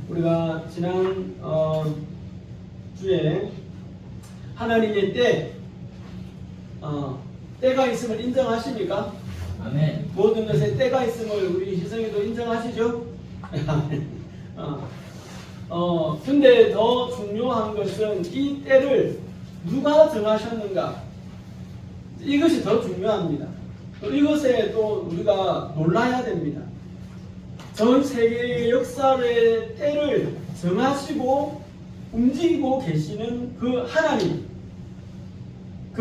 우리가 지난 주에 하나님의 때가 있음을 인정하십니까? 아멘. 모든 것에 때가 있음을 우리 희성이도 인정하시죠? 근데 더 중요한 것은 이 때를 누가 정하셨는가? 이것이 더 중요합니다. 이것에 또 우리가 놀라야 됩니다. 전 세계의 역사의 때를 정하시고 움직이고 계시는 그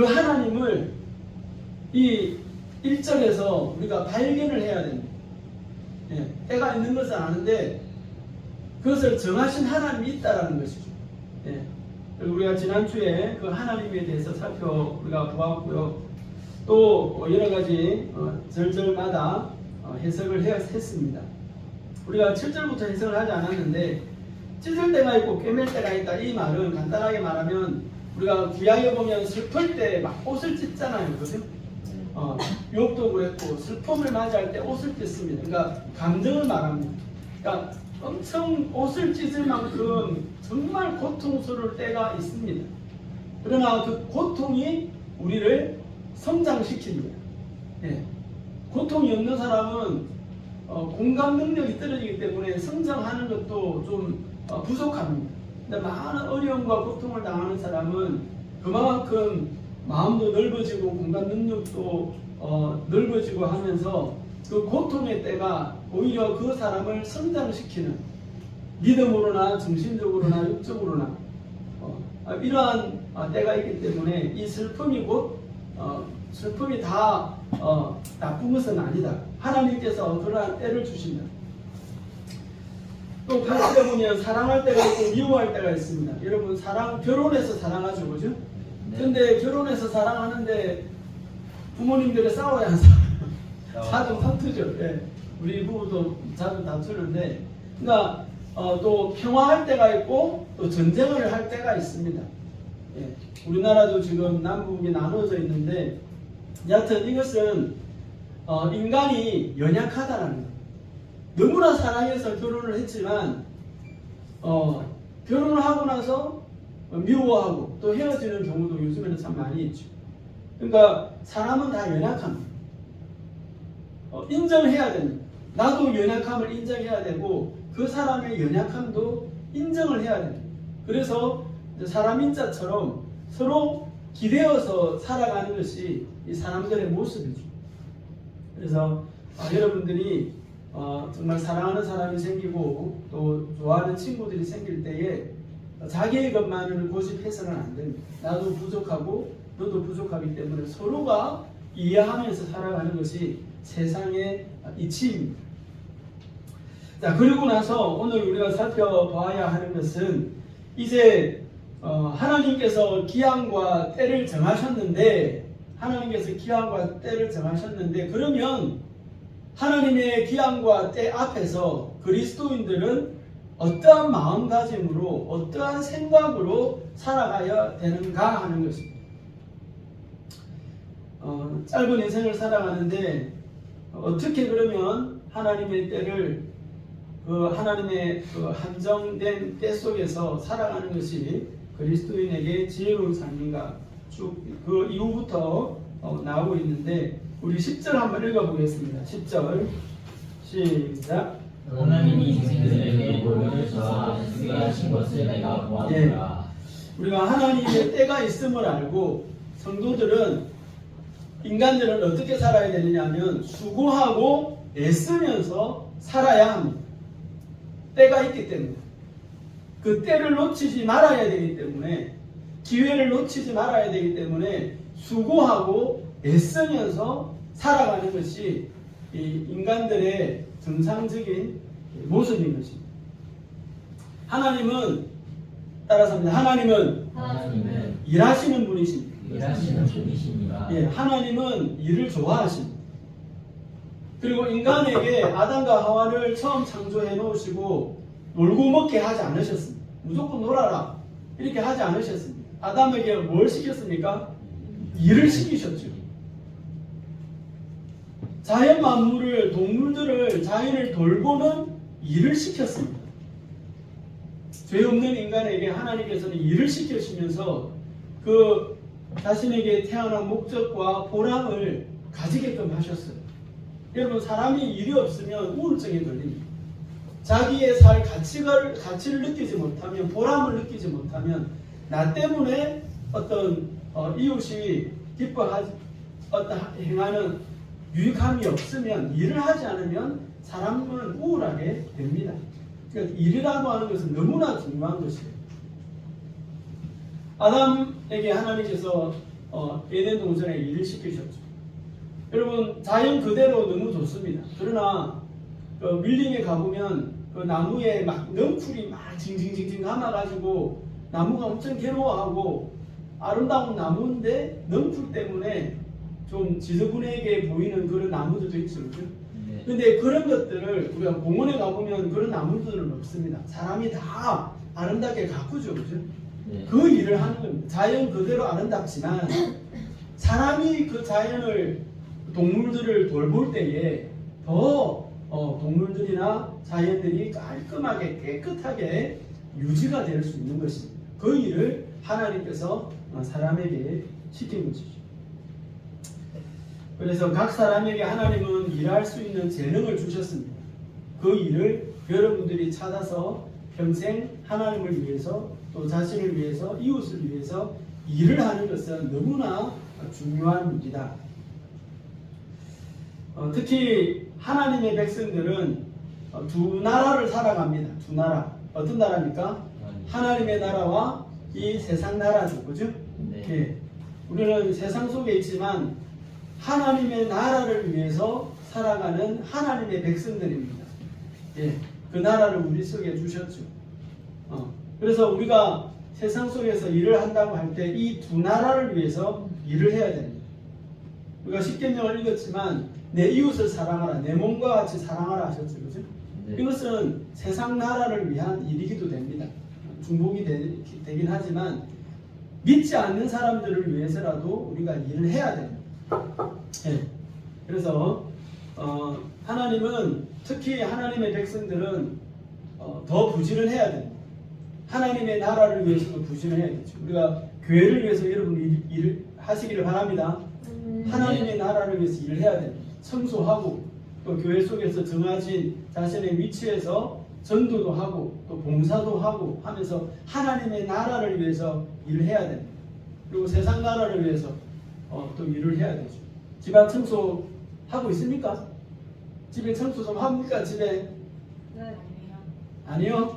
하나님을 이 1절에서 우리가 발견을 해야 됩니다. 때가 있는 것은 아는데 그것을 정하신 하나님이 있다라는 것이죠. 우리가 지난주에 그 하나님에 대해서 우리가 보았고요. 또 여러 가지 절절마다 해석을 했습니다. 우리가 7절부터 해석을 하지 않았는데 찢을 때가 있고 꿰맬 때가 있다. 이 말은 간단하게 말하면 우리가 구약에 보면 슬플 때 막 옷을 찢잖아요. 그죠? 욥도 그랬고 슬픔을 맞이할 때 옷을 찢습니다. 그러니까 감정을 말합니다. 그러니까 엄청 옷을 찢을 만큼 정말 고통스러울 때가 있습니다. 그러나 그 고통이 우리를 성장시킵니다. 고통이 없는 사람은 공감 능력이 떨어지기 때문에 성장하는 것도 좀 부족합니다. 근데 많은 어려움과 고통을 당하는 사람은 그만큼 마음도 넓어지고 공감 능력도 넓어지고 하면서 그 고통의 때가 오히려 그 사람을 성장시키는 믿음으로나 정신적으로나 육적으로나 이러한 때가 있기 때문에 이 슬픔이 슬픔이 다 나쁜 것은 아니다. 하나님께서 그러한 때를 주신다. 또 8절에 보면 사랑할 때가 있고 미워할 때가 있습니다. 여러분 결혼해서 사랑하죠, 그죠? 네. 근데 결혼해서 사랑하는데 부모님들이 싸워야 안 싸워요. 자주 다투죠. 우리 부부도 자주 다투는데, 그러니까 또 평화할 때가 있고 또 전쟁을 할 때가 있습니다. 우리나라도 지금 남북이 나눠져 있는데, 여하튼 이것은 인간이 연약하다는 거예요. 너무나 사랑해서 결혼을 했지만 결혼을 하고 나서 미워하고 또 헤어지는 경우도 요즘에는 참 많이 있죠. 그러니까 사람은 다 연약합니다. 인정해야 됩니다. 나도 연약함을 인정해야 되고 그 사람의 연약함도 인정을 해야 됩니다. 그래서 사람인자처럼 서로 기대어서 살아가는 것이 이 사람들의 모습이죠. 그래서 여러분들이 정말 사랑하는 사람이 생기고 또 좋아하는 친구들이 생길 때에 자기의 것만을 고집해서는 안 됩니다. 나도 부족하고 너도 부족하기 때문에 서로가 이해하면서 살아가는 것이 세상의 이치입니다. 자, 그리고 나서 오늘 우리가 살펴봐야 하는 것은 이제 하나님께서 기한과 때를 정하셨는데 그러면 하나님의 기한과 때 앞에서 그리스도인들은 어떠한 마음가짐으로 어떠한 생각으로 살아가야 되는가 하는 것입니다. 짧은 인생을 살아가는데 어떻게 그러면 하나님의 때를 하나님의 한정된 때 속에서 살아가는 것이 그리스도인에게 지혜로운 삶인가 쭉 그 이후부터 나오고 있는데 우리 10절 한번 읽어보겠습니다. 10절 시작. 하나님이 인생들에게 복을 주사 쓰게 하신 것을 내가 보았노라. 우리가 하나님의 때가 있음을 알고 인간들은 어떻게 살아야 되느냐 하면 수고하고 애쓰면서 살아야 합니다. 때가 있기 때문에 그 때를 놓치지 말아야 되기 때문에 기회를 놓치지 말아야 되기 때문에 수고하고 애쓰면서 살아가는 것이 이 인간들의 정상적인 모습인 것입니다. 하나님은 일하시는 분이십니다. 하나님은 일을 좋아하십니다. 그리고 인간에게 아담과 하와를 처음 창조해 놓으시고 놀고 먹게 하지 않으셨습니다. 무조건 놀아라 이렇게 하지 않으셨습니다. 아담에게 뭘 시켰습니까? 일을 시키셨죠. 자연 만물을, 동물들을, 자연을 돌보는 일을 시켰습니다. 죄 없는 인간에게 하나님께서는 일을 시켜주면서 그 자신에게 태어난 목적과 보람을 가지게끔 하셨어요. 여러분, 사람이 일이 없으면 우울증에 걸립니다. 자기의 살 가치를 느끼지 못하면, 보람을 느끼지 못하면, 나 때문에 어떤 이웃이 기뻐하지, 행하는 유익함이 없으면, 일을 하지 않으면 사람은 우울하게 됩니다. 그러니까 일이라고 하는 것은 너무나 중요한 것이에요. 아담에게 하나님께서 에덴 동산에 일을 시키셨죠. 여러분, 자연 그대로 너무 좋습니다. 그러나 밀림에 가보면 그 나무에 막 넝쿨이 막 징징징징 감아가지고 나무가 엄청 괴로워하고 아름다운 나무인데 넝쿨 때문에 좀 지저분하게 보이는 그런 나무들도 있죠. 그렇죠? 근데 그런 것들을 우리가 공원에 가보면 그런 나무들은 없습니다. 사람이 다 아름답게 가꾸죠. 그죠? 그 일을 하는 겁니다. 자연 그대로 아름답지만 사람이 그 자연을, 동물들을 돌볼 때에 더 동물들이나 자연들이 깔끔하게 깨끗하게 유지가 될 수 있는 것입니다. 그 일을 하나님께서 사람에게 시킨 것이죠. 그래서 각 사람에게 하나님은 일할 수 있는 재능을 주셨습니다. 그 일을 여러분들이 찾아서 평생 하나님을 위해서, 또 자신을 위해서, 이웃을 위해서 일을 하는 것은 너무나 중요한 일이다. 특히 하나님의 백성들은 두 나라를 살아갑니다. 두 나라. 어떤 나라입니까? 하나님의 나라와 이 세상 나라죠. 그죠? 네. 우리는 세상 속에 있지만 하나님의 나라를 위해서 살아가는 하나님의 백성들입니다. 예, 그 나라를 우리 속에 주셨죠. 그래서 우리가 세상 속에서 일을 한다고 할 때 이 두 나라를 위해서 일을 해야 됩니다. 우리가 십계명을 읽었지만 내 이웃을 사랑하라, 내 몸과 같이 사랑하라 하셨죠. 그죠? 네. 이것은 세상 나라를 위한 일이기도 됩니다. 중복이 되긴 하지만 믿지 않는 사람들을 위해서라도 우리가 일을 해야 됩니다. 네. 그래서 하나님은, 특히 하나님의 백성들은 더 부지런해야 됩니다. 하나님의 나라를 위해서도 부지런해야 되죠. 우리가 교회를 위해서 여러분 일을 하시기를 바랍니다. 하나님의 나라를 위해서 일을 해야 됩니다. 청소하고, 또 교회 속에서 정해진 자신의 위치에서 전도도 하고 또 봉사도 하고 하면서 하나님의 나라를 위해서 일을 해야 됩니다. 그리고 세상 나라를 위해서 또 일을 해야 되죠. 집안 청소 하고 있습니까? 집에 청소 좀 합니까? 집에? 네, 아니요.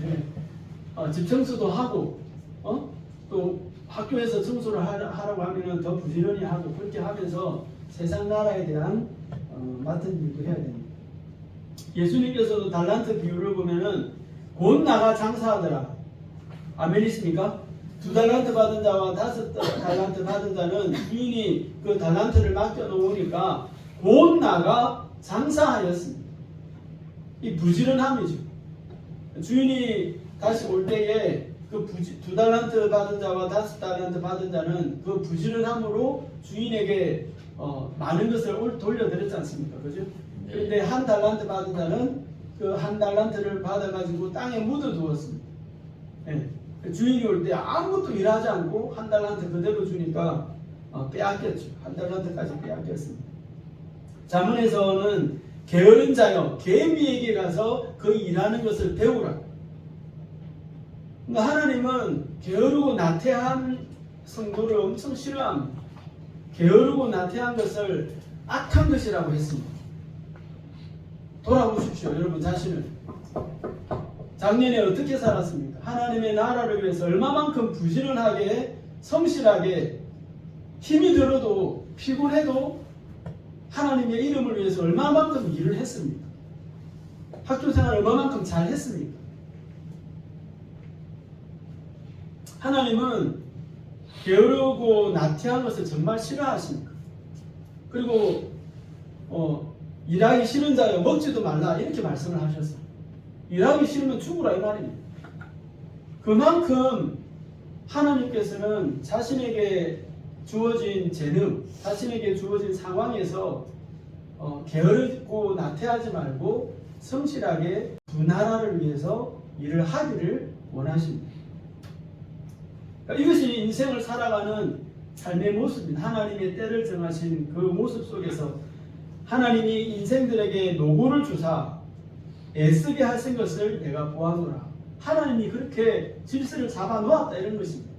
네. 집 청소도 하고, 또 학교에서 청소를 하라고 하면 더 부지런히 하고, 그렇게 하면서 세상 나라에 대한 맡은 일도 해야 됩니다. 예수님께서도 달란트 비유를 보면은 곧 나가 장사하더라. 아멘 있습니까? 2달란트 받은 자와 5달란트 받은 자는 주인이 그 달란트를 맡겨놓으니까 곧 나가 장사하였습니다. 이 부지런함이죠. 주인이 다시 올 때에 그 2달란트 받은 자와 5달란트 받은 자는 그 부지런함으로 주인에게 많은 것을 돌려드렸지 않습니까? 그죠? 네. 그런데 1달란트 받은 자는 그 1달란트를 받아가지고 땅에 묻어두었습니다. 네. 주인이 올 때 아무것도 일하지 않고 1달란트 그대로 주니까 빼앗겼죠. 1달란트까지 빼앗겼습니다. 자문에서는 게으른 자여 개미에게 가서 그 일하는 것을 배우라. 그러니까 하나님은 게으르고 나태한 성도를 엄청 싫어합니다. 게으르고 나태한 것을 악한 것이라고 했습니다. 돌아보십시오. 여러분 자신을. 작년에 어떻게 살았습니까? 하나님의 나라를 위해서 얼마만큼 부지런하게 성실하게 힘이 들어도 피곤해도 하나님의 이름을 위해서 얼마만큼 일을 했습니까? 학교생활 얼마만큼 잘 했습니까? 하나님은 게으르고 나태한 것을 정말 싫어하십니다. 그리고 일하기 싫은 자여 먹지도 말라 이렇게 말씀을 하셨어요. 일하기 싫으면 죽으라 이 말입니다. 그만큼 하나님께서는 자신에게 주어진 재능, 자신에게 주어진 상황에서 게으르고 나태하지 말고 성실하게 두 나라를 위해서 일을 하기를 원하십니다. 그러니까 이것이 인생을 살아가는 삶의 모습입니다. 하나님의 때를 정하신 그 모습 속에서 하나님이 인생들에게 노고를 주사 애쓰게 하신 것을 내가 보아노라. 하나님이 그렇게 질서를 잡아놓았다 이런 것입니다.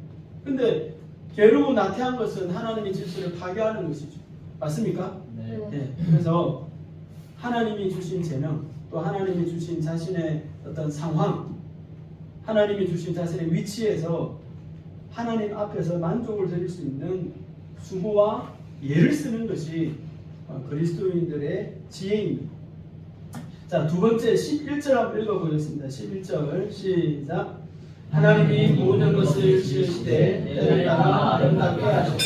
근데 게으르고 나태한 것은 하나님의 질서를 파괴하는 것이죠. 맞습니까? 네. 그래서 하나님이 주신 재능, 또 하나님이 주신 자신의 어떤 상황, 하나님이 주신 자신의 위치에서 하나님 앞에서 만족을 드릴 수 있는 수고와 예를 쓰는 것이 그리스도인들의 지혜입니다. 자, 두 번째 11절 한번 읽어보겠습니다. 11절 시작. 하나님이 모든 것을 지으시되 때를 따라 아름답게 하셨고.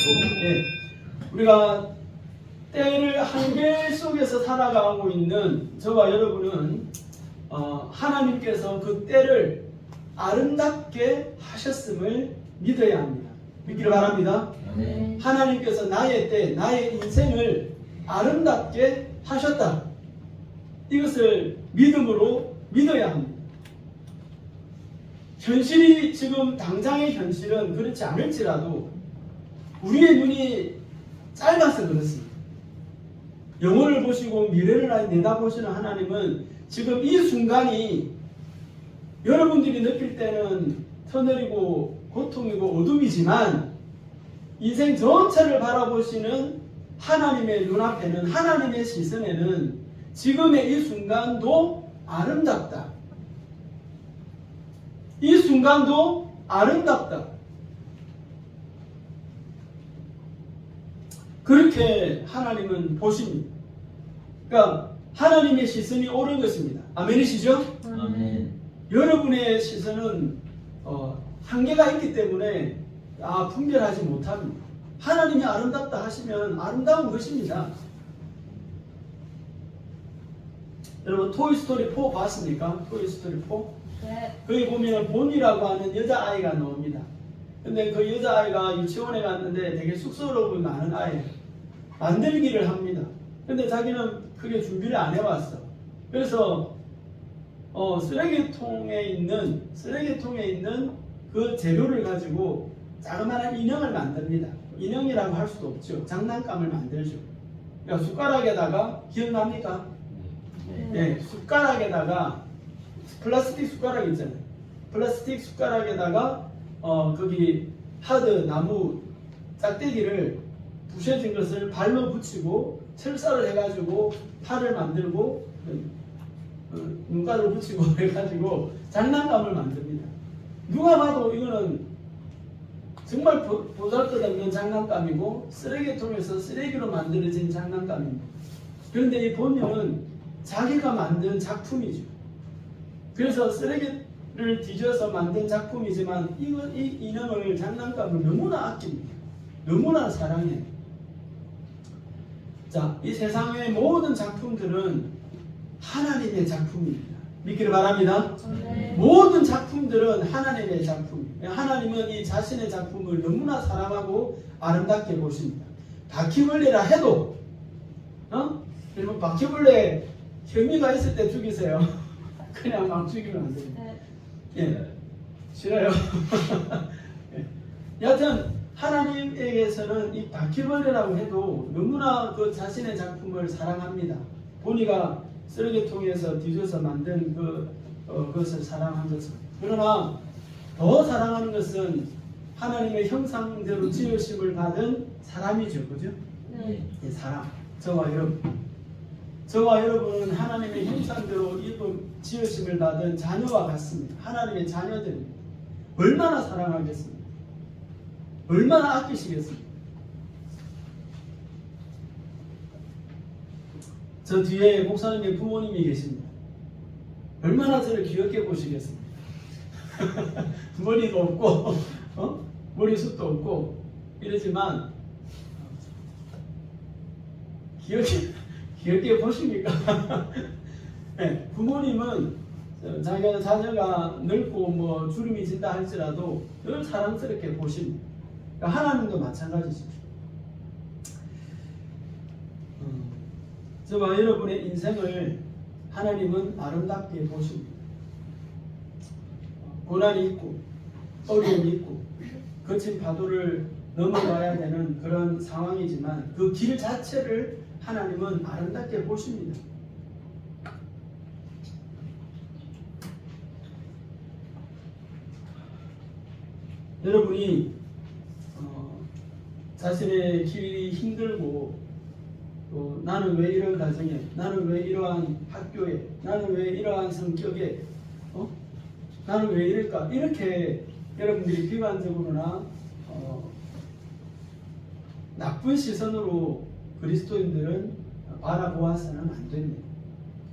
예, 우리가 때를 한계 속에서 살아가고 있는 저와 여러분은 하나님께서 그 때를 아름답게 하셨음을 믿어야 합니다. 믿기를 바랍니다. 네. 하나님께서 나의 때, 나의 인생을 아름답게 하셨다. 이것을 믿음으로 믿어야 합니다. 현실이 지금 당장의 현실은 그렇지 않을지라도 우리의 눈이 짧아서 그렇습니다. 영혼을 보시고 미래를 내다보시는 하나님은 지금 이 순간이 여러분들이 느낄 때는 터널이고 고통이고 어둠이지만 인생 전체를 바라보시는 하나님의 눈앞에는, 하나님의 시선에는 지금의 이 순간도 아름답다. 이 순간도 아름답다. 그렇게 하나님은 보십니다. 그러니까 하나님의 시선이 옳은 것입니다. 아멘이시죠? 아멘. 여러분의 시선은 한계가 있기 때문에 분별하지 못합니다. 하나님이 아름답다 하시면 아름다운 것입니다. 여러분 토이스토리 4 봤습니까? 토이스토리 4? 네. 거기 보면 본이라고 하는 여자아이가 나옵니다. 근데 그 여자아이가 유치원에 갔는데 되게 쑥스러움이 많은 아이예요. 만들기를 합니다. 근데 자기는 그게 준비를 안 해왔어. 그래서 쓰레기통에 있는 그 재료를 가지고 자그마한 인형을 만듭니다. 인형이라고 할 수도 없죠. 장난감을 만들죠. 그러니까 숟가락에다가, 기억납니까? 네, 숟가락에다가 플라스틱 숟가락 있잖아요. 플라스틱 숟가락에다가 거기 하드 나무 짝대기를 부셔진 것을 발로 붙이고 철사를 해가지고 팔을 만들고 눈가를 붙이고 해가지고 장난감을 만듭니다. 누가 봐도 이거는 정말 보잘것없는 장난감이고 쓰레기통에서 쓰레기로 만들어진 장난감입니다. 그런데 이 본인은 자기가 만든 작품이죠. 그래서 쓰레기를 뒤져서 만든 작품이지만 이 인형을, 장난감을 너무나 아낍니다. 너무나 사랑해요. 자, 이 세상의 모든 작품들은 하나님의 작품입니다. 믿기를 바랍니다. 네. 모든 작품들은 하나님의 작품입니다. 하나님은 이 자신의 작품을 너무나 사랑하고 아름답게 보십니다. 바퀴벌레라 해도 여러분 바퀴벌레 혐의가 있을 때 죽이세요. 그냥 막 죽이면 안 돼요. 네. 예, 싫어요. 예. 여하튼 하나님에게서는 이 바퀴벌레라고 해도 너무나 그 자신의 작품을 사랑합니다. 보니가 쓰레기통에서 뒤져서 만든 그것을 사랑한 것은. 그러나 더 사랑하는 것은 하나님의 형상대로 지으심을 받은 사람이죠. 그죠? 네. 예, 사람. 저와 여러분은 하나님의 형상대로 지으심을 받은 자녀와 같습니다. 하나님의 자녀들입니다. 얼마나 사랑하겠습니까? 얼마나 아끼시겠습니까? 저 뒤에 목사님의 부모님이 계십니다. 얼마나 저를 귀엽게 보시겠습니까? 머리도 없고 머리숱도 없고 이러지만 귀엽게 보십니까? 네, 부모님은 자녀가 늙고 주름이 진다 할지라도 늘 사랑스럽게 보십니다. 그러니까 하나님도 마찬가지죠. 저와 여러분의 인생을 하나님은 아름답게 보십니다. 고난이 있고 어려움이 있고 거친 파도를 넘어가야 되는 그런 상황이지만 그 길 자체를 하나님은 아름답게 보십니다. 여러분이 자신의 길이 힘들고 또 나는 왜 이런 가정에, 나는 왜 이러한 학교에, 나는 왜 이러한 성격에, 나는 왜 이럴까, 이렇게 여러분들이 비관적으로나 나쁜 시선으로 그리스도인들은 바라보아서는 안 됩니다.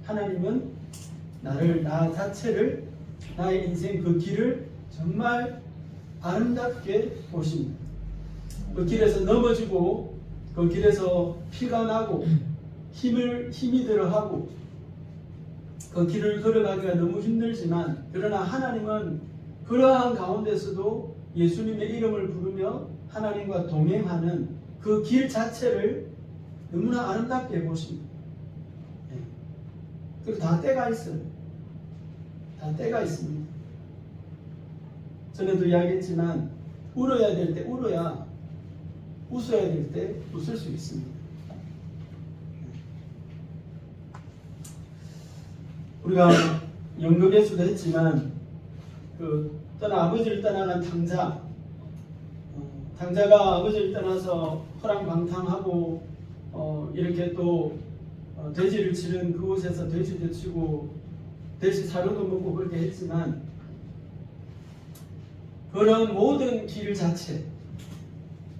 하나님은 나 자체를, 나의 인생 그 길을 정말 아름답게 보십니다. 그 길에서 넘어지고 그 길에서 피가 나고 힘이 들어하고 그 길을 걸어가기가 너무 힘들지만 그러나 하나님은 그러한 가운데서도 예수님의 이름을 부르며 하나님과 동행하는 그 길 자체를 너무나 아름답게 보십니다. 그리고 다 때가 있어요. 다 때가 있습니다. 전에도 이야기했지만 울어야 될 때 울어야, 웃어야 될 때 웃을 수 있습니다. 우리가 연극에서도 했지만 아버지를 떠나간 탕자가 아버지를 떠나서 허랑방탕하고 이렇게 또 돼지를 치는 그곳에서 돼지도 치고 돼지 사료도 먹고 그렇게 했지만 그런 모든 길 자체,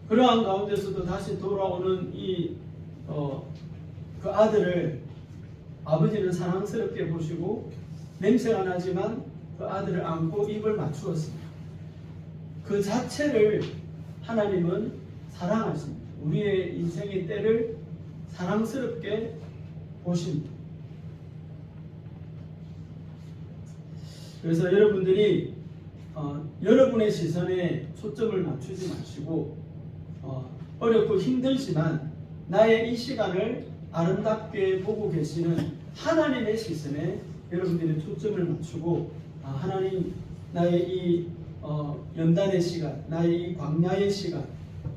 그러한 가운데서도 다시 돌아오는 그 아들을 아버지는 사랑스럽게 보시고 냄새가 나지만 그 아들을 안고 입을 맞추었습니다. 그 자체를 하나님은 사랑하십니다. 우리의 인생의 때를 사랑스럽게 보십니다. 그래서 여러분들이 여러분의 시선에 초점을 맞추지 마시고 어렵고 힘들지만 나의 이 시간을 아름답게 보고 계시는 하나님의 시선에 여러분들이 초점을 맞추고 하나님, 나의 이 연단의 시간, 나의 이 광야의 시간,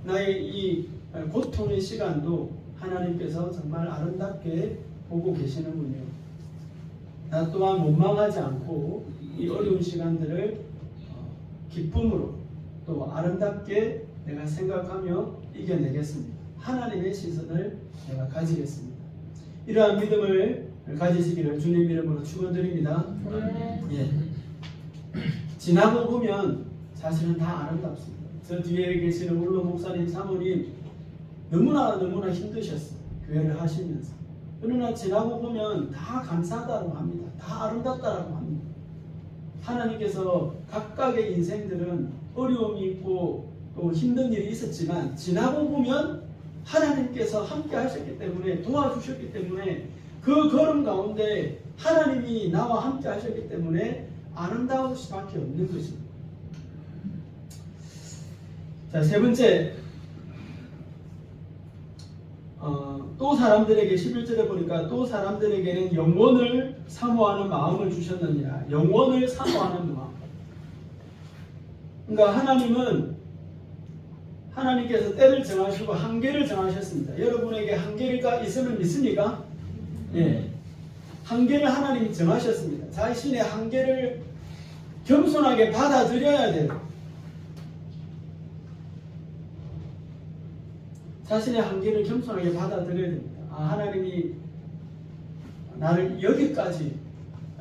나의 이 고통의 시간도 하나님께서 정말 아름답게 보고 계시는군요. 나 또한 원망하지 않고 이 어려운 시간들을 기쁨으로 또 아름답게 내가 생각하며 이겨내겠습니다. 하나님의 시선을 내가 가지겠습니다. 이러한 믿음을 가지시기를 주님 이름으로 축원드립니다. 예. 지나고 보면 사실은 다 아름답습니다. 저 뒤에 계시는 울로 목사님, 사모님 너무나 힘드셨어요. 교회를 하시면서. 그러나 지나고 보면 다 감사하다고 합니다. 다 아름답다라고 합니다. 하나님께서 각각의 인생들은 어려움이 있고 또 힘든 일이 있었지만 지나고 보면 하나님께서 함께 하셨기 때문에, 도와주셨기 때문에, 그 걸음 가운데 하나님이 나와 함께 하셨기 때문에 아름다울 수밖에 없는 것입니다. 자, 세 번째, 또 사람들에게 11절에 보니까 또 사람들에게는 영원을 사모하는 마음을 주셨느니라. 영원을 사모하는 마음. 그러니까 하나님께서 때를 정하시고 한계를 정하셨습니다. 여러분에게 한계가 있으면 믿습니까? 예. 한계를 하나님이 정하셨습니다. 자신의 한계를 겸손하게 받아들여야 돼요. 자신의 한계를 겸손하게 받아들여야 됩니다. 하나님이 나를 여기까지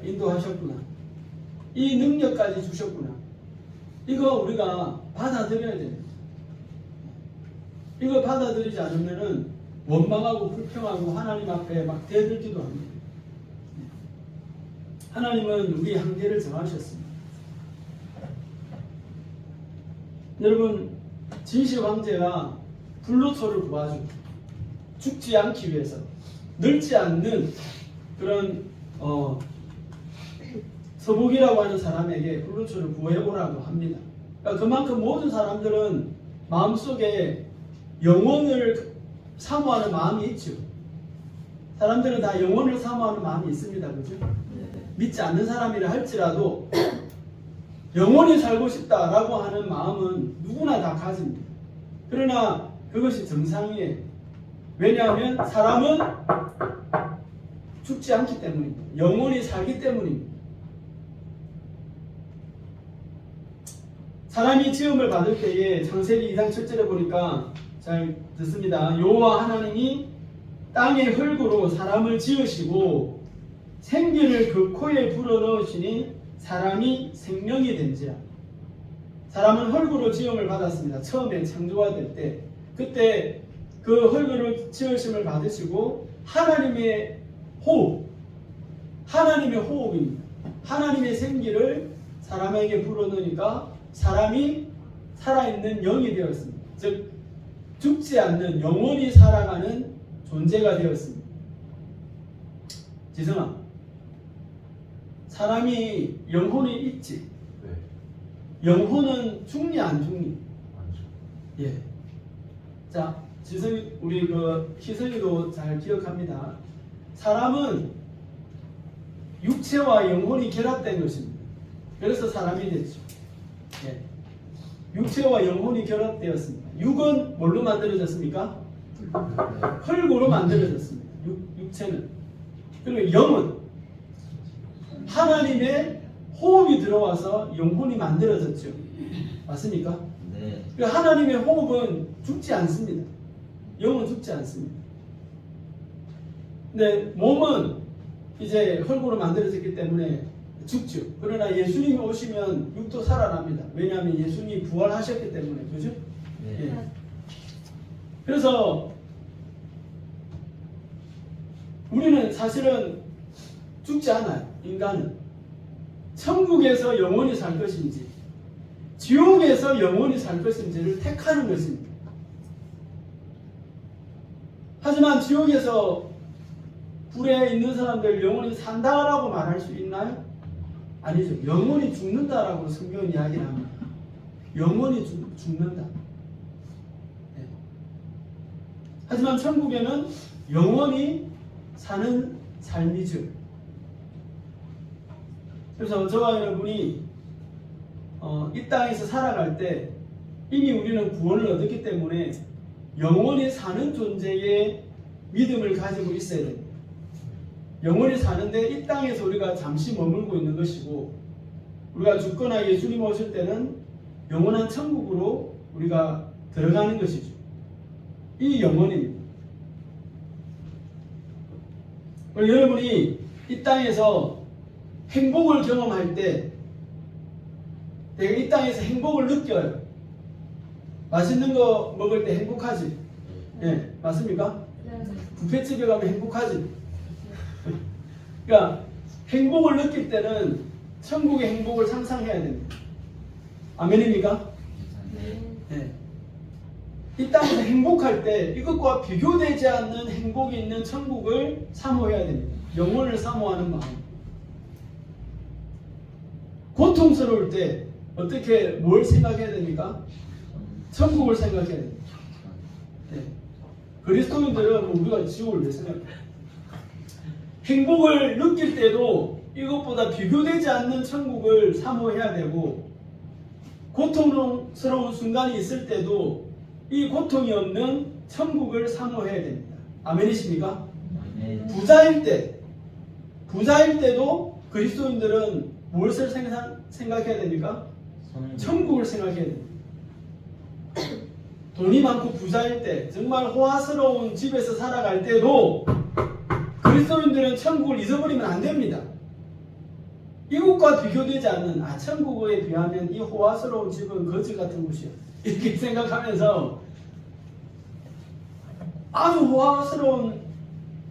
인도하셨구나. 이 능력까지 주셨구나. 이거 우리가 받아들여야 됩니다. 이걸 받아들이지 않으면은 원망하고 불평하고 하나님 앞에 막 대들기도 합니다. 하나님은 우리 한계를 정하셨습니다. 여러분, 진시 황제가 불로초를 구하죠. 죽지 않기 위해서 늙지 않는 그런 서복이라고 하는 사람에게 불로초를 구해오라고 합니다. 그러니까 그만큼 모든 사람들은 마음속에 영혼을 사모하는 마음이 있죠. 사람들은 다 영혼을 사모하는 마음이 있습니다. 그죠? 네. 믿지 않는 사람이라 할지라도 영원히 살고 싶다라고 하는 마음은 누구나 다 가집니다. 그러나 그것이 정상이에요. 왜냐하면 사람은 죽지 않기 때문입니다. 영원히 살기 때문입니다. 사람이 지음을 받을 때에 창세기 2장 7절에 보니까 잘 듣습니다. 여호와 하나님이 땅의 흙으로 사람을 지으시고 생기를 그 코에 불어넣으시니 사람이 생명이 된지라. 사람은 흙으로 지음을 받았습니다. 처음에 창조가 될 때 그때 그 흙으로 지으심을 받으시고 하나님의 호흡, 하나님의 호흡입니다. 하나님의 생기를 사람에게 불어넣으니까 사람이 살아있는 영이 되었습니다. 즉 죽지 않는 영원히 살아가는 존재가 되었습니다. 지성아, 사람이 영혼이 있지? 네. 영혼은 죽니 안 죽니? 맞죠. 예. 자, 지성이 우리 희성이도 잘 기억합니다. 사람은 육체와 영혼이 결합된 것입니다. 그래서 사람이 됐죠. 예. 육체와 영혼이 결합되었습니다. 육은 뭘로 만들어졌습니까? 흙으로 만들어졌습니다. 육체는. 그리고 영은 하나님의 호흡이 들어와서 영혼이 만들어졌죠. 맞습니까? 네. 하나님의 호흡은 죽지 않습니다. 영은 죽지 않습니다. 근데 몸은 이제 흙으로 만들어졌기 때문에 죽죠. 그러나 예수님이 오시면 육도 살아납니다. 왜냐하면 예수님이 부활하셨기 때문에. 그죠? 네. 예. 그래서 우리는 사실은 죽지 않아요. 인간은. 천국에서 영원히 살 것인지 지옥에서 영원히 살 것인지를 택하는 것입니다. 하지만 지옥에서 불에 있는 사람들 영원히 산다라고 말할 수 있나요? 아니죠. 영원히 죽는다라고 성경은 이야기를 합니다. 영원히 죽는다. 네. 하지만 천국에는 영원히 사는 삶이죠. 그래서 저와 여러분이 이 땅에서 살아갈 때 이미 우리는 구원을 얻었기 때문에 영원히 사는 존재의 믿음을 가지고 있어야 됩니다. 영원히 사는데 이 땅에서 우리가 잠시 머물고 있는 것이고 우리가 죽거나 예수님 오실 때는 영원한 천국으로 우리가 들어가는 것이죠. 이 영원입니다. 여러분이 이 땅에서 행복을 경험할 때 내가 이 땅에서 행복을 느껴요. 맛있는 거 먹을 때 행복하지? 예, 맞습니까? 뷔페집에 가면 행복하지? 그러니까 행복을 느낄 때는 천국의 행복을 상상해야 됩니다. 아멘입니까? 네. 예. 이 땅에서 행복할 때 이것과 비교되지 않는 행복이 있는 천국을 사모해야 됩니다. 영혼을 사모하는 마음. 고통스러울 때 어떻게 뭘 생각해야 됩니까? 천국을 생각해야 됩니다. 네. 그리스도인들은 우리가 지옥을 왜 생각해요? 행복을 느낄 때도 이것보다 비교되지 않는 천국을 사모해야 되고 고통스러운 순간이 있을 때도 이 고통이 없는 천국을 사모해야 됩니다. 아멘이십니까? 네. 부자일 때도 그리스도인들은 무엇을 생각해야 됩니까? 천국을 생각해야 됩니다. 돈이 많고 부자일 때 정말 호화스러운 집에서 살아갈 때도 그리스도인들은 천국을 잊어버리면 안 됩니다. 이곳과 비교되지 않는 천국에 비하면 이 호화스러운 집은 거지 같은 곳이야. 이렇게 생각하면서 아주 호화스러운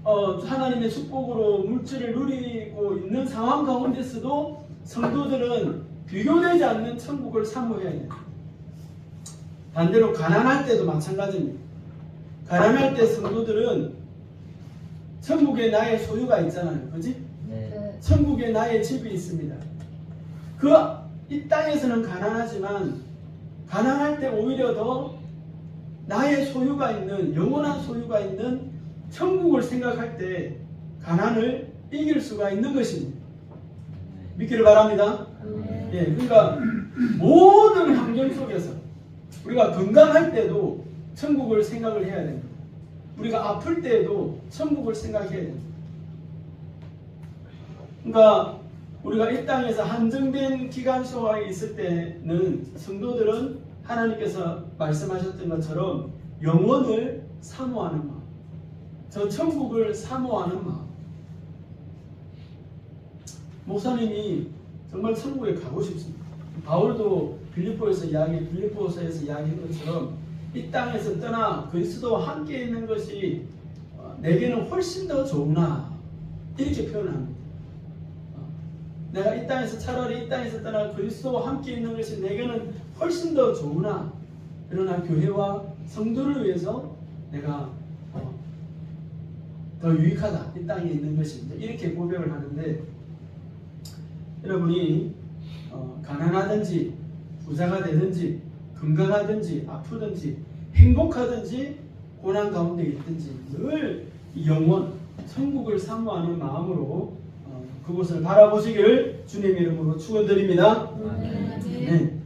하나님의 축복으로 물질을 누리고 있는 상황 가운데서도 성도들은 비교되지 않는 천국을 사모해야 해요. 반대로 가난할 때도 마찬가지입니다. 가난할 때 성도들은 천국에 나의 소유가 있잖아요. 그지? 네. 천국에 나의 집이 있습니다. 이 땅에서는 가난하지만 가난할 때 오히려 더 나의 소유가 있는 영원한 소유가 있는 천국을 생각할 때 가난을 이길 수가 있는 것입니다. 믿기를 바랍니다. 예, 그러니까 모든 환경 속에서 우리가 건강할 때도 천국을 생각을 해야 됩니다. 우리가 아플 때에도 천국을 생각해야 됩니다. 그러니까 우리가 이 땅에서 한정된 기간 속에 있을 때는 성도들은 하나님께서 말씀하셨던 것처럼 영원을 사모하는 마음, 저 천국을 사모하는 마음. 목사님이 정말 천국에 가고 싶습니다. 바울도 빌립보서에서 이야기한 것처럼 이 땅에서 떠나 그리스도와 함께 있는 것이 내게는 훨씬 더 좋으나 이렇게 표현합니다. 내가 이 땅에서 차라리 이 땅에서 떠나 그리스도와 함께 있는 것이 내게는 훨씬 더 좋으나 그러나 교회와 성도를 위해서 내가 더 유익하다 이 땅에 있는 것이 이렇게 고백을 하는데 여러분이 가난하든지 부자가 되든지 건강하든지 아프든지 행복하든지 고난 가운데 있든지 늘 영원 천국을 사모하는 마음으로 그곳을 바라보시기를 주님의 이름으로 축원드립니다. 네.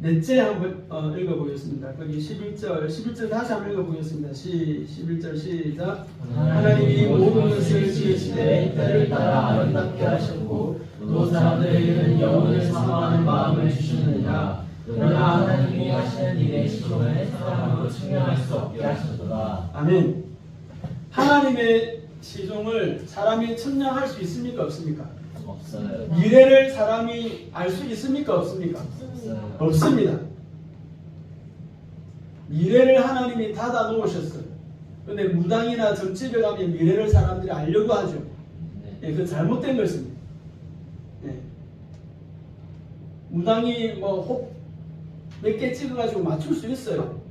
넷째 한번 읽어보겠습니다. 거기 11절 다시 한번 읽어보겠습니다. 11절 시작. 하나님이 모든 것을 지으시되 때를 따라 아름답게 하셨고 또 사람들에게는 영혼을 사모하는 마음을 주시느니라. 그러나 하나님이 하시는 일의 시종을 사람으로 측량할 수 없게 하셨도다. 아멘. 하나님의 시종을 사람이 측량할 수 있습니까? 없습니까? 없어요. 미래를 사람이 알 수 있습니까? 없습니까? 없어요. 없습니다. 미래를 하나님이 닫아 놓으셨어요. 그런데 무당이나 점집에 가면 미래를 사람들이 알려고 하죠. 예, 그 잘못된 것입니다. 예. 무당이 뭐 혹 몇 개 찍어가지고 맞출 수 있어요.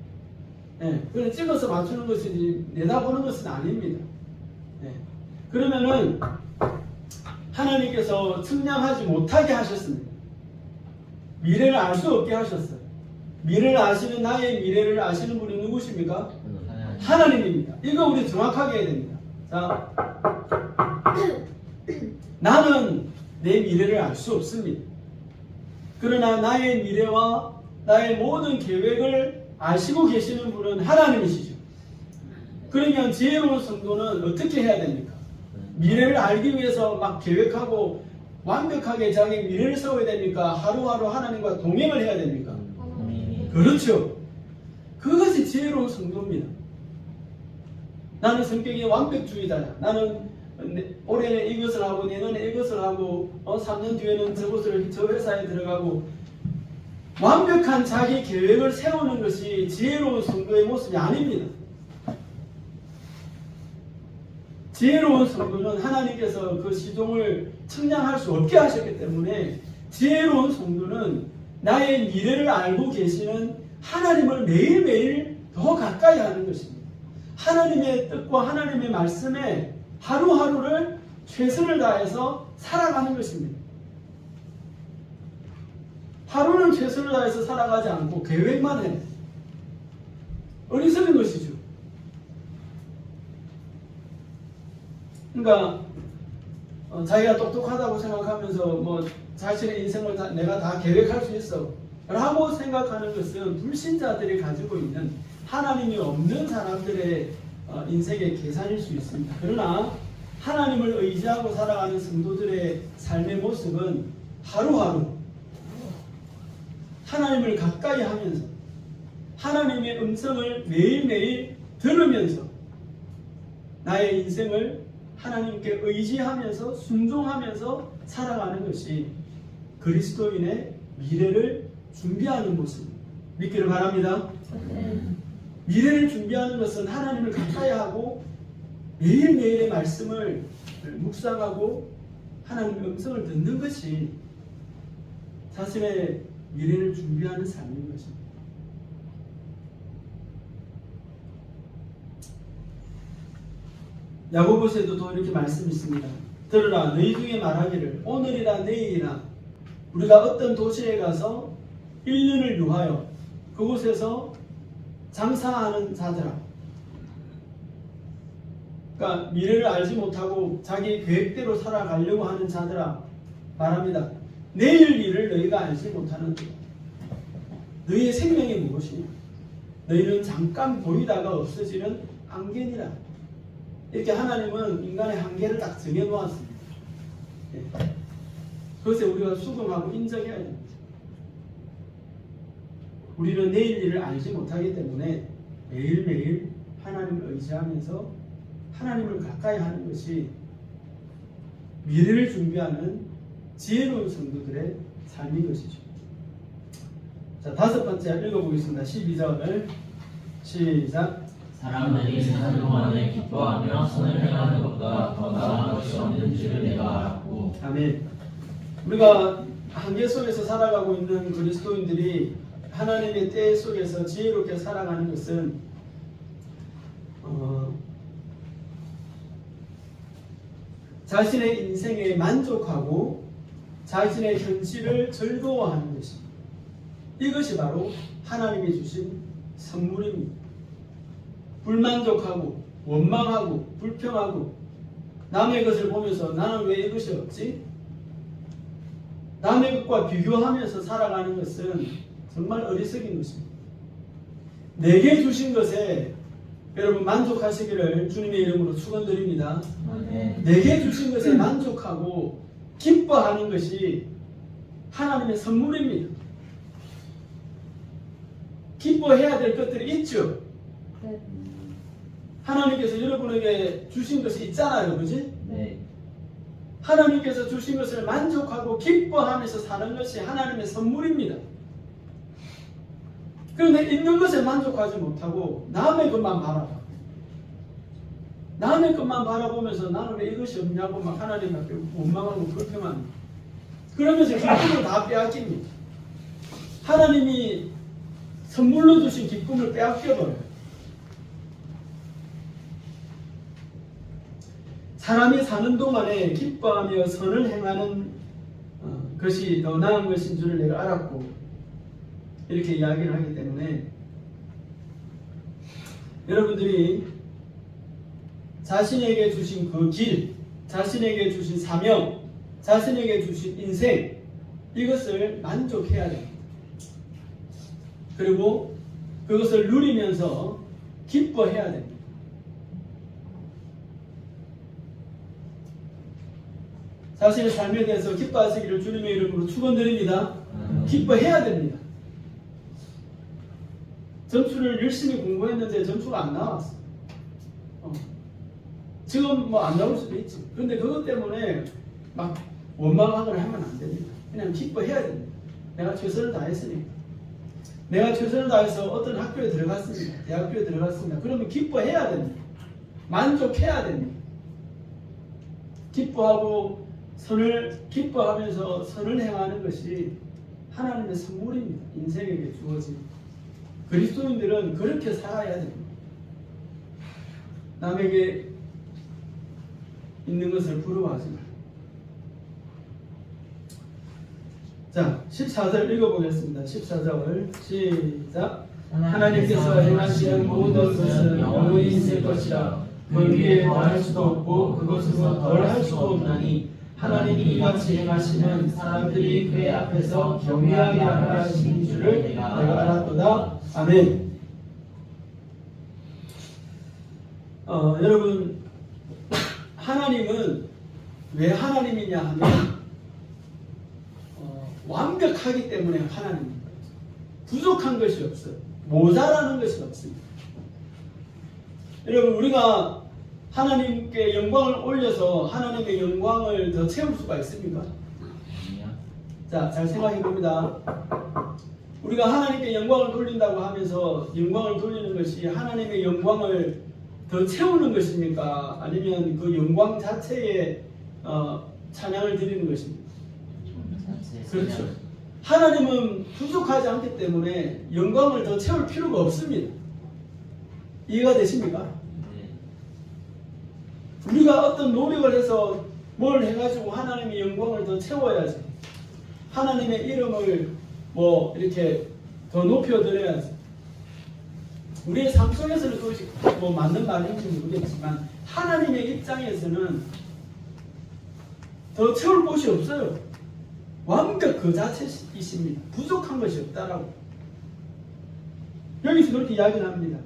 예, 그래 찍어서 맞추는 것이지 내다보는 것은 아닙니다. 예. 그러면은 하나님께서 측량하지 못하게 하셨습니다. 미래를 알 수 없게 하셨어요. 미래를 아시는 나의 미래를 아시는 분이 누구십니까? 하나님입니다. 이거 우리 정확하게 해야 됩니다. 자, 나는 내 미래를 알 수 없습니다. 그러나 나의 미래와 나의 모든 계획을 아시고 계시는 분은 하나님이시죠. 그러면 지혜로운 성도는 어떻게 해야 됩니까? 미래를 알기 위해서 막 계획하고 완벽하게 자기 미래를 세워야 됩니까? 하루하루 하나님과 동행을 해야 됩니까? 그렇죠. 그것이 지혜로운 성도입니다. 나는 성격이 완벽주의자야. 나는 올해는 이것을 하고 내년에 이것을 하고 3년 뒤에는 저 회사에 들어가고 완벽한 자기 계획을 세우는 것이 지혜로운 성도의 모습이 아닙니다. 지혜로운 성도는 하나님께서 그 시종을 측량할 수 없게 하셨기 때문에 지혜로운 성도는 나의 미래를 알고 계시는 하나님을 매일매일 더 가까이 하는 것입니다. 하나님의 뜻과 하나님의 말씀에 하루하루를 최선을 다해서 살아가는 것입니다. 하루는 최선을 다해서 살아가지 않고 계획만 해. 어리석은 것이죠. 그러니까 자기가 똑똑하다고 생각하면서 뭐 자신의 인생을 내가 다 계획할 수 있어 라고 생각하는 것은 불신자들이 가지고 있는 하나님이 없는 사람들의 인생의 계산일 수 있습니다. 그러나 하나님을 의지하고 살아가는 성도들의 삶의 모습은 하루하루 하나님을 가까이 하면서 하나님의 음성을 매일매일 들으면서 나의 인생을 하나님께 의지하면서 순종하면서 살아가는 것이 그리스도인의 미래를 준비하는 모습입니다. 믿기를 바랍니다. 미래를 준비하는 것은 하나님을 가까이 하고 매일매일의 말씀을 묵상하고 하나님의 음성을 듣는 것이 자신의 미래를 준비하는 삶인 것입니다. 야고보서에도 또 이렇게 말씀이 있습니다. 들으라 너희 중에 말하기를 오늘이나 내일이나 우리가 어떤 도시에 가서 1년을 유하여 그곳에서 장사하는 자들아 그러니까 미래를 알지 못하고 자기 계획대로 살아가려고 하는 자들아 말합니다. 내일 일을 너희가 알지 못하는데 너희의 생명이 무엇이냐? 너희는 잠깐 보이다가 없어지는 안개니라. 이렇게 하나님은 인간의 한계를 딱 정해놓았습니다. 예. 그것에 우리가 수긍하고 인정해야 됩니다. 우리는 내일 일을 알지 못하기 때문에 매일매일 하나님을 의지하면서 하나님을 가까이 하는 것이 미래를 준비하는 지혜로운 성도들의 삶인 것이죠. 자, 다섯 번째 읽어보겠습니다. 12절을 시작. 사람들이 사는 동안에 기뻐하며 선을 행하는 것보다 더 나은 것이 없는 줄을 내가 알았고. 아멘. 우리가 한계 속에서 살아가고 있는 그리스도인들이 하나님의 때 속에서 지혜롭게 살아가는 것은 자신의 인생에 만족하고 자신의 현실을 즐거워하는 것입니다. 이것이 바로 하나님이 주신 선물입니다. 불만족하고 원망하고 불평하고 남의 것을 보면서 나는 왜 이것이 없지? 남의 것과 비교하면서 살아가는 것은 정말 어리석인 것입니다. 내게 주신 것에 여러분 만족하시기를 주님의 이름으로 축원드립니다. 내게 주신 것에 만족하고 기뻐하는 것이 하나님의 선물입니다. 기뻐해야 될 것들이 있죠. 하나님께서 여러분에게 주신 것이 있잖아요. 그렇지? 네. 하나님께서 주신 것을 만족하고 기뻐하면서 사는 것이 하나님의 선물입니다. 그런데 있는 것에 만족하지 못하고 남의 것만 바라봐. 남의 것만 바라보면서 나는 왜 이것이 없냐고 막 하나님 앞에 원망하고 불평합니다. 그러면서 기쁨을 다 빼앗깁니다. 하나님이 선물로 주신 기쁨을 빼앗겨버려요. 사람이 사는 동안에 기뻐하며 선을 행하는 것이 더 나은 것인 줄을 내가 알았고 이렇게 이야기를 하기 때문에 여러분들이 자신에게 주신 그 길, 자신에게 주신 사명, 자신에게 주신 인생 이것을 만족해야 됩니다. 그리고 그것을 누리면서 기뻐해야 됩니다. 자신의 삶에 대해서 기뻐하시기를 주님의 이름으로 축원드립니다. 기뻐해야 됩니다. 점수를 열심히 공부했는데 점수가 안 나왔어. 지금 뭐 안 나올 수도 있지. 그런데 그것 때문에 막 원망하거나 하면 안 됩니다. 그냥 기뻐해야 됩니다. 내가 최선을 다했으니까. 내가 최선을 다해서 어떤 학교에 들어갔습니다. 대학교에 들어갔습니다. 그러면 기뻐해야 됩니다. 만족해야 됩니다. 기뻐하면서 선을 행하는 것이 하나님의 선물입니다. 인생에게 주어진. 그리스도인들은 그렇게 살아야 됩니다. 남에게 있는 것을 부러워하지 말고. 자, 14절 읽어보겠습니다. 14절 시작. 하나님께서 행하시는 모든 것은 영원히 있을 것이라. 그 위에 더할 수도 없고 그것으로 덜할 수도 없나니 하나님이 이같이 행하시는 사람들이 그의 앞에서 경외하게 하신 줄을 내가 알았도다. 아멘. 여러분, 하나님은 왜 하나님이냐 하면 완벽하기 때문에 하나님입니다. 부족한 것이 없어요. 모자라는 것이 없습니다. 여러분, 우리가 하나님께 영광을 올려서 하나님의 영광을 더 채울 수가 있습니까? 자, 잘 생각해 봅니다. 우리가 하나님께 영광을 돌린다고 하면서 영광을 돌리는 것이 하나님의 영광을 더 채우는 것입니까? 아니면 그 영광 자체에 찬양을 드리는 것입니까? 그렇죠. 하나님은 부족하지 않기 때문에 영광을 더 채울 필요가 없습니다. 이해가 되십니까? 우리가 어떤 노력을 해서 뭘 해가지고 하나님의 영광을 더 채워야지. 하나님의 이름을 뭐 이렇게 더 높여드려야지. 우리의 삶 속에서는 그것이 뭐 맞는 말인지 모르겠지만 하나님의 입장에서는 더 채울 곳이 없어요. 완벽 그 자체이십니다. 부족한 것이 없다라고. 여기서 그렇게 이야기를 합니다.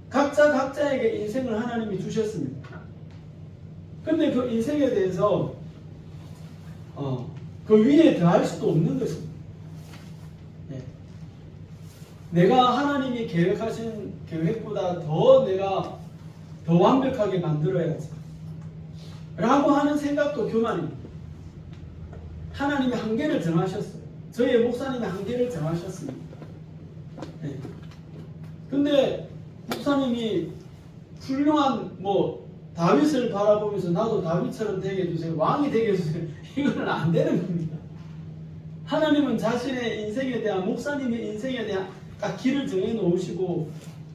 각자에게 인생을 하나님이 주셨습니다. 근데 그 인생에 대해서 그 위에 더할 수도 없는 것입니다. 네. 내가 하나님이 계획하신 계획보다 내가 더 완벽하게 만들어야지 라고 하는 생각도 교만입니다. 하나님이 한계를 정하셨어요. 저희 목사님이 한계를 정하셨습니다. 네. 근데 목사님이 훌륭한 다윗을 바라보면서 나도 다윗처럼 되게 해주세요, 왕이 되게 해주세요, 이거는 안 되는 겁니다. 하나님은 자신의 인생에 대한, 목사님의 인생에 대한 딱 길을 정해 놓으시고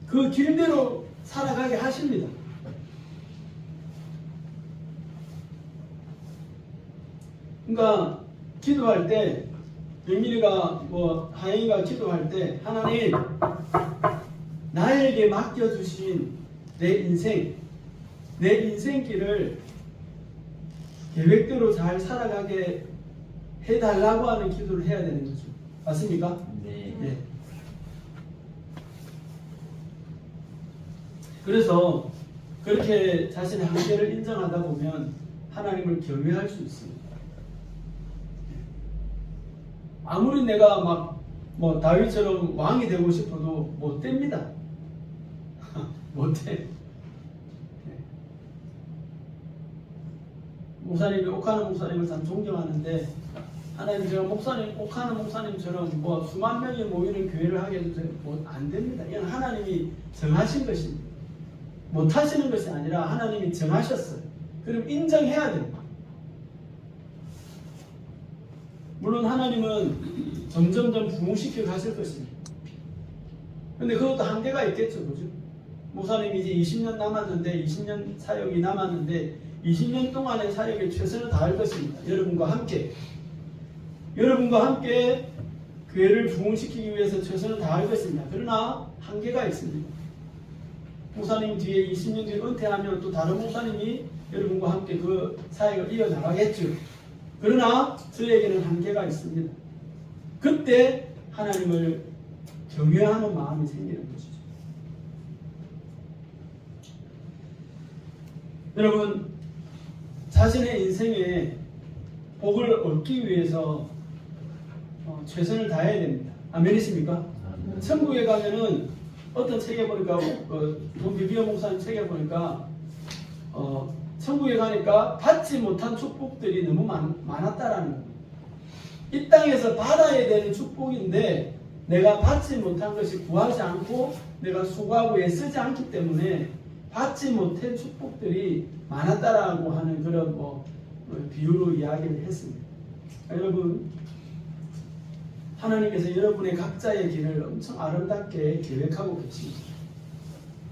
그 길대로 살아가게 하십니다. 그러니까 기도할 때 영민이가 하영이가 기도할 때 하나님, 나에게 맡겨주신 내 인생길을 계획대로 잘 살아가게 해달라고 하는 기도를 해야 되는 거죠. 맞습니까? 네. 네. 그래서 그렇게 자신의 한계를 인정하다 보면 하나님을 경외할 수 있습니다. 아무리 내가 다윗처럼 왕이 되고 싶어도 못 됩니다. 못 돼. 목사님이 옥하는 목사님을 참 존경하는데, 하나님 제가 옥하는 목사님처럼 수만 명이 모이는 교회를 하게 해주세요. 안 됩니다. 이건 하나님이 정하신 것입니다. 못 하시는 것이 아니라 하나님이 정하셨어요. 그럼 인정해야 됩니다. 물론 하나님은 점점점 부흥시켜 가실 것입니다. 근데 그것도 한계가 있겠죠. 그죠? 목사님이 이제 20년 남았는데, 20년 사역이 남았는데 20년 동안의 사역에 최선을 다할 것입니다. 여러분과 함께 교회를 부흥시키기 위해서 최선을 다할 것입니다. 그러나 한계가 있습니다. 목사님 뒤에 20년 뒤에 은퇴하면 또 다른 목사님이 여러분과 함께 그 사역을 이어나가겠죠. 그러나 저에게는 한계가 있습니다. 그때 하나님을 경외하는 마음이 생기는 것이죠. 여러분, 자신의 인생에 복을 얻기 위해서 최선을 다해야 됩니다. 아멘이십니까? 천국에 가면은 어떤 책에 보니까 돈 비비어 목사님 책에 보니까 천국에 가니까 받지 못한 축복들이 너무 많았다라는 겁니다. 이 땅에서 받아야 되는 축복인데 내가 받지 못한 것이, 구하지 않고 내가 수고하고 애쓰지 않기 때문에 받지 못한 축복들이 많았다라고 하는 그런 비유로 이야기를 했습니다. 여러분, 하나님께서 여러분의 각자의 길을 엄청 아름답게 계획하고 계십니다.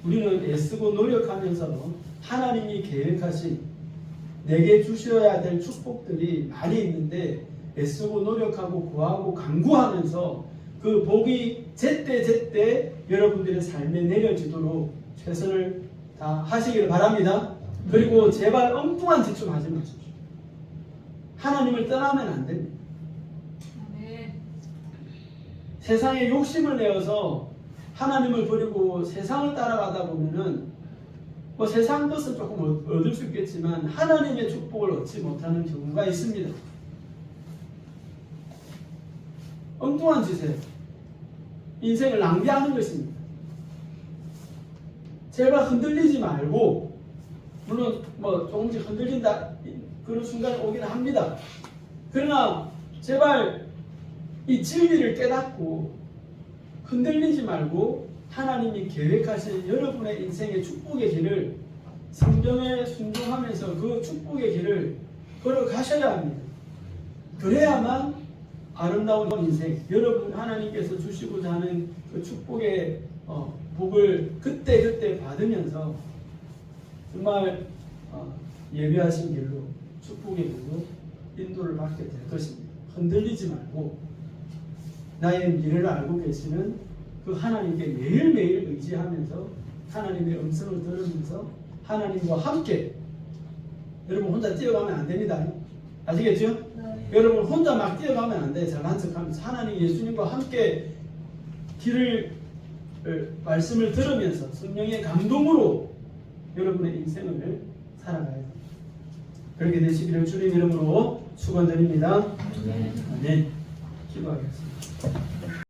우리는 애쓰고 노력하면서 하나님이 계획하신 내게 주셔야 될 축복들이 많이 있는데, 애쓰고 노력하고 구하고 간구하면서 그 복이 제때 여러분들의 삶에 내려지도록 최선을 다 하시기를 바랍니다. 그리고 제발 엉뚱한 짓 좀 하지 마십시오. 하나님을 떠나면 안 됩니다. 세상에 욕심을 내어서 하나님을 버리고 세상을 따라가다 보면은 세상 것은 조금 얻을 수 있겠지만 하나님의 축복을 얻지 못하는 경우가 있습니다. 엉뚱한 짓에 인생을 낭비하는 것입니다. 제발 흔들리지 말고, 물론 조금씩 흔들린다 그런 순간이 오긴 합니다. 그러나 제발 이 진리를 깨닫고 흔들리지 말고 하나님이 계획하신 여러분의 인생의 축복의 길을, 성경에 순종하면서 그 축복의 길을 걸어가셔야 합니다. 그래야만 아름다운 인생, 여러분 하나님께서 주시고자 하는 그 축복의 복을 그때 받으면서 정말 예배하신 길로, 축복의 길로 인도를 받게 될 것입니다. 흔들리지 말고 나의 미래를 알고 계시는 그 하나님께 매일매일 의지하면서 하나님의 음성을 들으면서 하나님과 함께. 여러분 혼자 뛰어가면 안 됩니다. 아시겠죠? 네. 여러분 혼자 막 뛰어가면 안 돼. 잘난 척하면서 하나님 예수님과 함께 길을 말씀을 들으면서 성령의 감동으로 여러분의 인생을 살아가야 돼요. 그렇게 되시기를 주님 이름으로 축원드립니다. 네. 아멘. 기도하겠습니다.